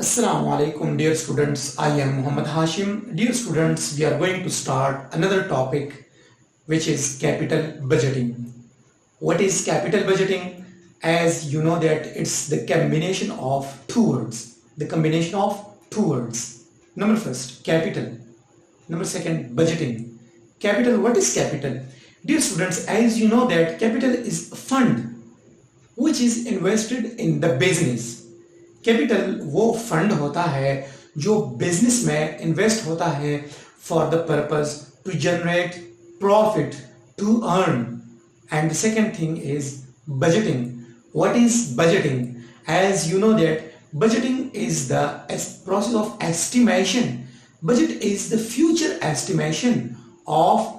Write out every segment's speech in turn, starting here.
Assalamu alaikum, dear students. I am Muhammad Hashim. Dear students, we are going to start another topic which is capital budgeting. What is capital budgeting? As you know that it's the combination of two words. The combination of two words. Number first, capital. Number second, budgeting. Capital, what is capital? Dear students, as you know that capital is a fund which is invested in the business. Capital वो fund होता है जो business में invest होता है for the purpose to generate profit to earn. And the second thing is budgeting. What is budgeting? As you know that budgeting is the process of estimation. Budget is the future estimation of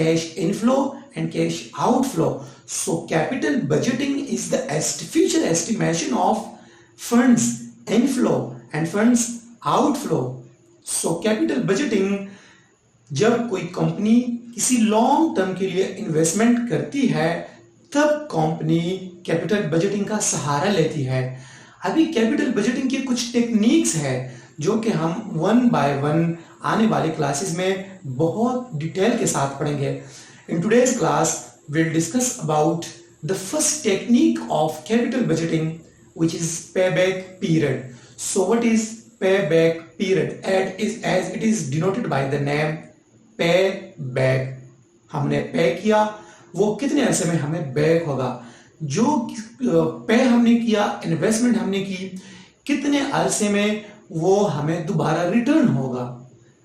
cash inflow and cash outflow. So capital budgeting is the future estimation of funds inflow and funds outflow. So capital budgeting, जब कोई company किसी long term के लिए investment करती है तब company capital budgeting का सहारा लेती है. अभी कैपिटल बजटिंग की कुछ टेक्निक्स है जो कि हम वन बाय वन आने वाले क्लासेस में बहुत डिटेल के साथ पढ़ेंगे. In today's class we'll discuss about the first technique of capital budgeting, which is payback period. So what is payback period? As it is denoted by the name payback. हमने पे किया, वो कितने अरसे में हमें बैक होगा. जो पे हमने किया, इन्वेस्टमेंट हमने की, कितने अरसे में वो हमें दोबारा रिटर्न होगा.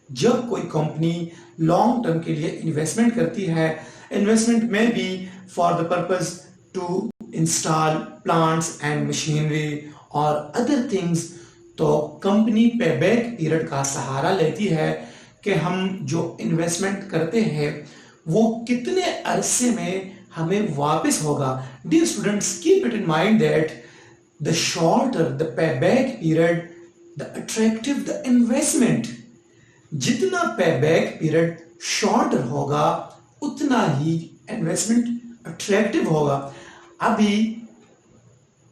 जब कोई कंपनी लॉन्ग टर्म के लिए इन्वेस्टमेंट करती है, इन्वेस्टमेंट में भी for the purpose to install plants and machinery और अदर थिंग्स, तो कंपनी पेबैक पीरियड का सहारा लेती है कि हम जो इन्वेस्टमेंट करते हैं वो कितने अरसे में हमें वापस होगा. Dear students, keep it in mind that the shorter the payback period the attractive the investment. जितना पेबैक पीरियड शॉर्टर होगा उतना ही इन्वेस्टमेंट अट्रैक्टिव होगा. अभी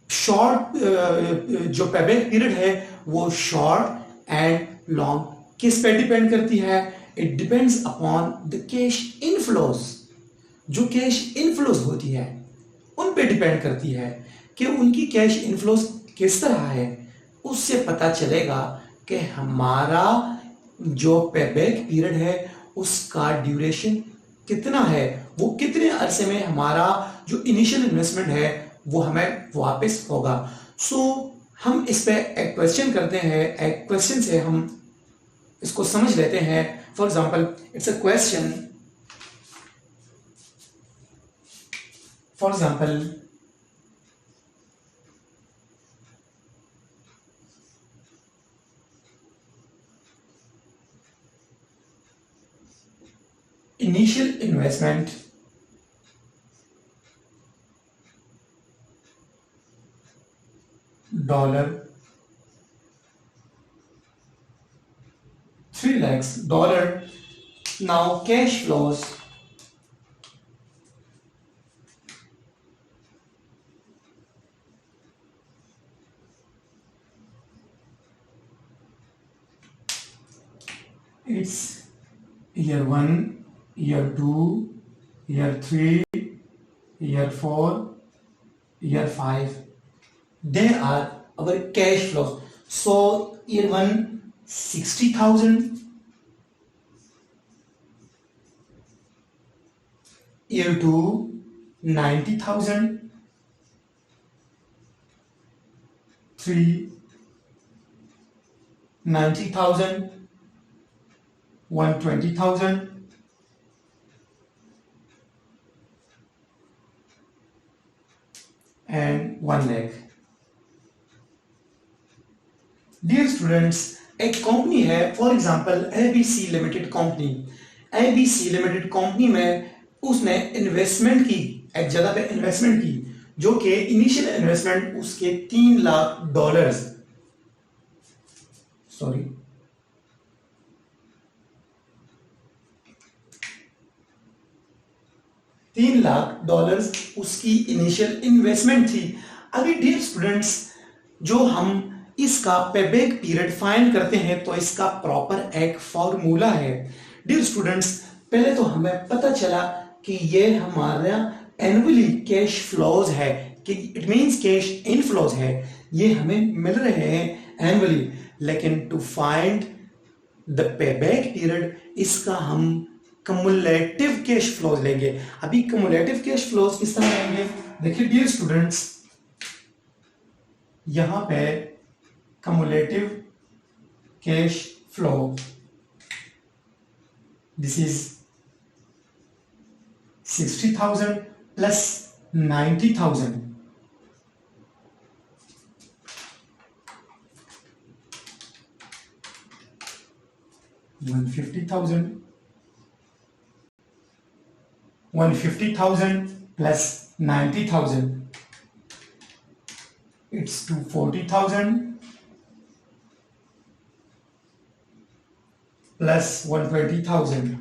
शॉर्ट जो पेबैक पीरियड है वो शॉर्ट एंड लॉन्ग किस पे डिपेंड करती है? It depends upon the cash inflows. जो कैश इनफ्लोज होती है उन पे डिपेंड करती है कि उनकी कैश इनफ्लोज किस तरह है. उससे पता चलेगा कि हमारा जो पेबैक पीरियड है उसका ड्यूरेशन कितना है, वो कितने अरसे में हमारा जो इनिशियल इन्वेस्टमेंट है वो हमें वापस होगा. सो हम इस पे एक क्वेश्चन करते हैं. एक क्वेश्चन से हम इसको समझ लेते हैं. For example, it's a question. For example, initial investment $3 lakhs. Now cash flows it's year 1, year 2, year 3, year 4, year 5. There are our cash flows. So year 1 60,000, year 2 90,000, 3 90,000, 120,000, and 1 lakh. Dear students, एक company है for example ABC limited company. ABC limited company में उसने investment की, एक जगह पे investment की जो कि इनिशियल इन्वेस्टमेंट उसके $3 लाख, सॉरी $3 लाख उसकी इनिशियल इन्वेस्टमेंट थी. अभी डियर स्टूडेंट्स, जो हम इसका पेबैक पीरियड फाइंड करते हैं तो इसका प्रॉपर एक फॉर्मूला है। डियर स्टूडेंट्स, पहले तो हमें पता चला कि ये हमारा एनुअली कैश फ्लोज है, कि इट मींस कैश इनफ्लोज है, ये हमें मिल रहे हैं एनुअली। लेकिन to find the payback period इसका हम कमुलेटिव कैश फ्लोज लेंगे। अभी कमुलेटिव कैश फ्लोज किस तरह लेंगे, देखिए डियर स्टूडेंट्स, यहां पे cumulative cash flow, this is 60,000 plus 90,000, $150,000 plus 90,000, it's 240,000 plus 120,000,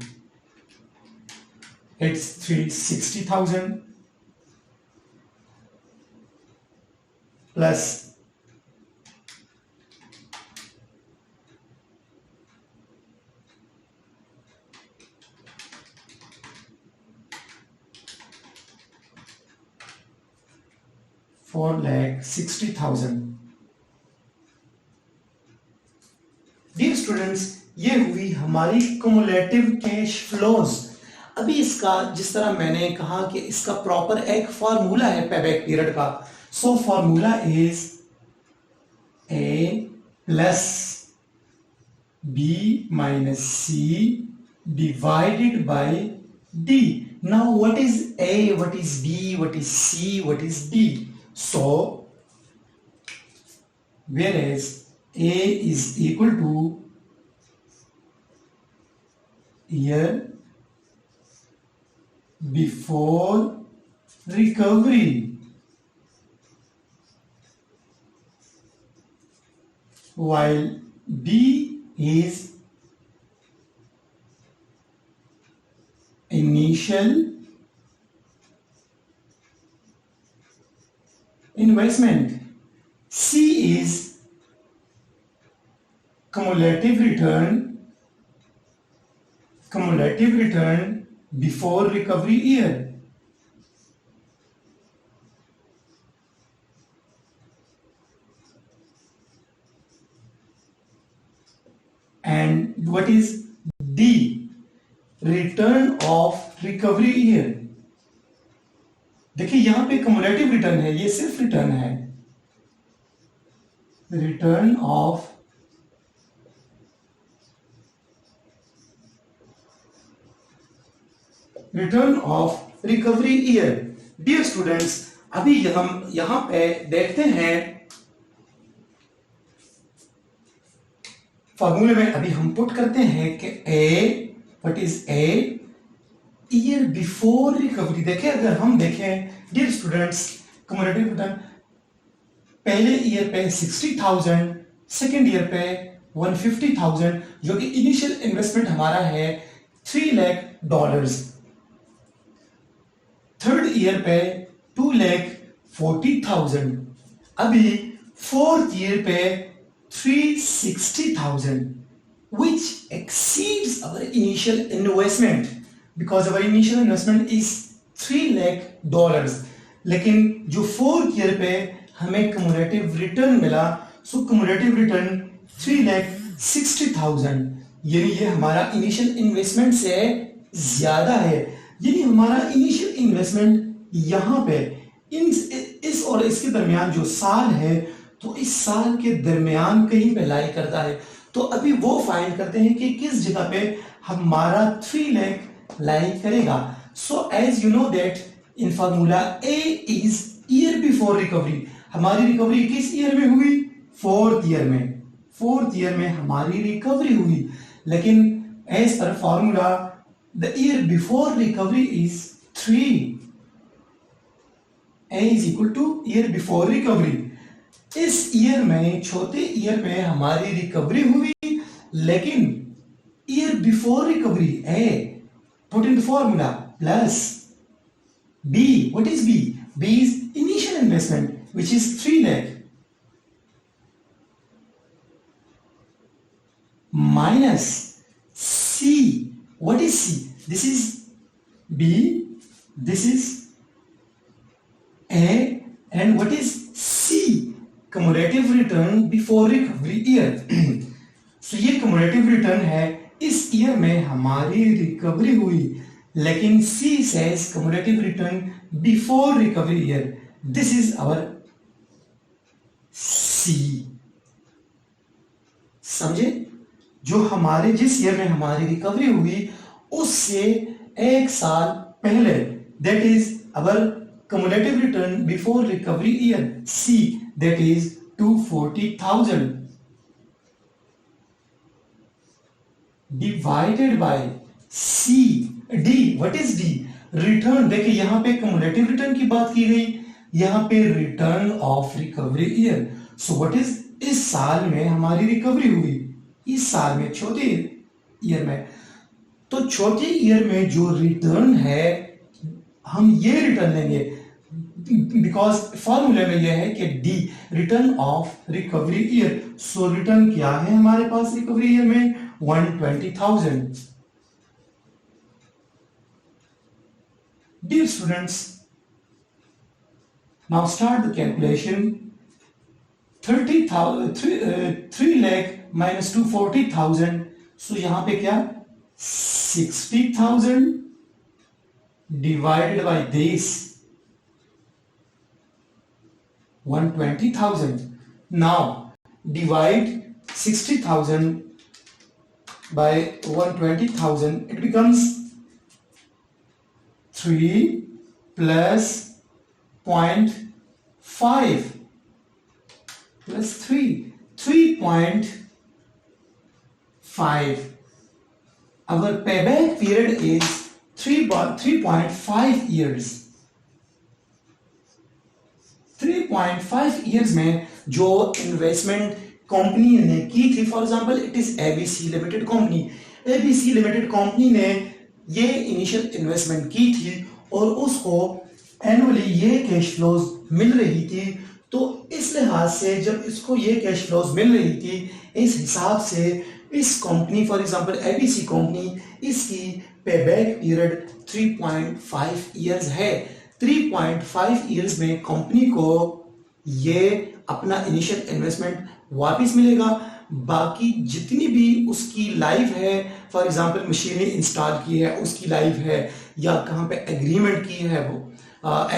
it's 360,000 plus 4,60,000। Dear students, ये हुई हमारी कुमुलेटिव कैश फ्लोज। अभी इसका जिस तरह मैंने कहा कि इसका प्रॉपर एक फॉर्मूला है पेबैक पीरियड का, so formula is A plus B minus C divided by D. Now what is A, what is B, what is C, what is D? So, whereas A is equal to year before recovery, while B is initial investment, C is cumulative return before recovery year, and what is D, return of recovery year। देखिए यहां पे cumulative return है, ये सिर्फ return है, return of recovery year. Dear students, अभी हम यहां पे देखते हैं फॉर्मूले में, अभी हम पुट करते हैं कि a, what is a, year before recovery. देखें, अगर हम देखें डियर स्टूडेंट्स, कम्युलेटिव रिटर्न पहले ईयर पे 60,000, सेकेंड ईयर पे 150,000, जो कि इनिशियल इन्वेस्टमेंट हमारा है $3,00,000, थर्ड ईयर पे 2,40,000, अभी फोर्थ ईयर पे 360,000, which exceeds our initial investment because our initial investment is $3,00,000। लेकिन जो फोर्थ ईयर पे हमें कम्युलेटिव रिटर्न मिला, सो कम्युलेटिव रिटर्न 3,60,000, यानी ये हमारा इनिशियल इन्वेस्टमेंट से ज्यादा है। यानी हमारा इनिशियल इन्वेस्टमेंट यहाँ पे इस और इसके दरमियान जो साल है, तो इस साल के दरमियान कहीं पे लाई करता है। तो अभी वो फाइंड करते हैं कि किस जगह पे हमारा 3 लाख लाई करेगा। So as you know that in formula A is year before recovery. हमारी रिकवरी किस ईयर में हुई? फोर्थ ईयर में। फोर्थ ईयर में हमारी रिकवरी हुई, लेकिन as per formula the year before recovery is 3। A is equal to year before recovery. इस ईयर में, छोटे ईयर में हमारी रिकवरी हुई, लेकिन year before recovery A, put in the formula plus B. What is B? B is initial investment which is 3 lakh, minus C. What is C? This is B, this is A, and what is C? Cumulative return before recovery year. So ये cumulative return है, इस year में हमारी recovery हुई, लेकिन C says cumulative return before recovery year. This is our C. समझे? जो हमारे जिस ईयर में हमारी रिकवरी हुई उससे एक साल पहले, that is our cumulative return before recovery year, C, that is 240,000 divided by C. D, what is D? Return. देखिए यहां पे cumulative return की बात की गई, यहां पे return of recovery year. So what is, इस साल में हमारी रिकवरी हुई, इस साल में छोटे ईयर में, तो छोटे ईयर में जो रिटर्न है हम ये रिटर्न लेंगे, बिकॉज फॉर्मूले में यह है कि D return of recovery year. So return क्या है हमारे पास रिकवरी ईयर में? 120,000. Dear students, now start the calculation. 3 lakh minus 240,000. So यहाँ पे क्या? 60,000 divided by this 120,000. Now divide 60,000 by 120,000. It becomes 3 plus 0.5 plus 3.5. Our payback period is 3.5 years. 3.5 years में जो investment company ने की थी, for example it is ABC limited company. ABC limited company ने ये इनिशियल इन्वेस्टमेंट की थी और उसको एनुअली ये कैश फ्लोज मिल रही थी. तो इस लिहाज से जब इसको ये कैश फ्लोज मिल रही थी, इस हिसाब से इस company, for example ABC company, इसकी पेबैक पीरियड 3.5 इयर्स है. 3.5 इयर्स में कंपनी को ये अपना इनिशियल इन्वेस्टमेंट वापस मिलेगा. बाकी जितनी भी उसकी लाइफ है, फॉर एग्जांपल मशीनें इंस्टॉल की है उसकी लाइफ है, या कहाँ पे एग्रीमेंट की है वो,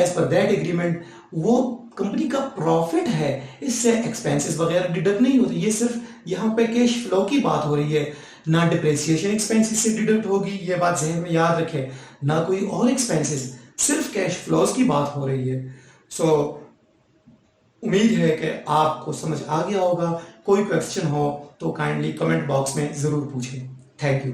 एज पर दैट एग्रीमेंट वो कंपनी का प्रॉफिट है. इससे एक्सपेंसेस वगैरह डिडक्ट नहीं होते. ये सिर्फ यहाँ पे कैश फ्लो की बात हो रही है, ना डिप्रेसिएशन एक्सपेंसेस से डिडक्ट होगी, ये बात जहन में याद रखें, ना कोई और एक्सपेंसेस, सिर्फ कैश फ्लोज की बात हो रही है. सो उम्मीद है कि आपको समझ आ गया होगा. कोई क्वेश्चन हो तो काइंडली कमेंट बॉक्स में जरूर पूछें. Thank you.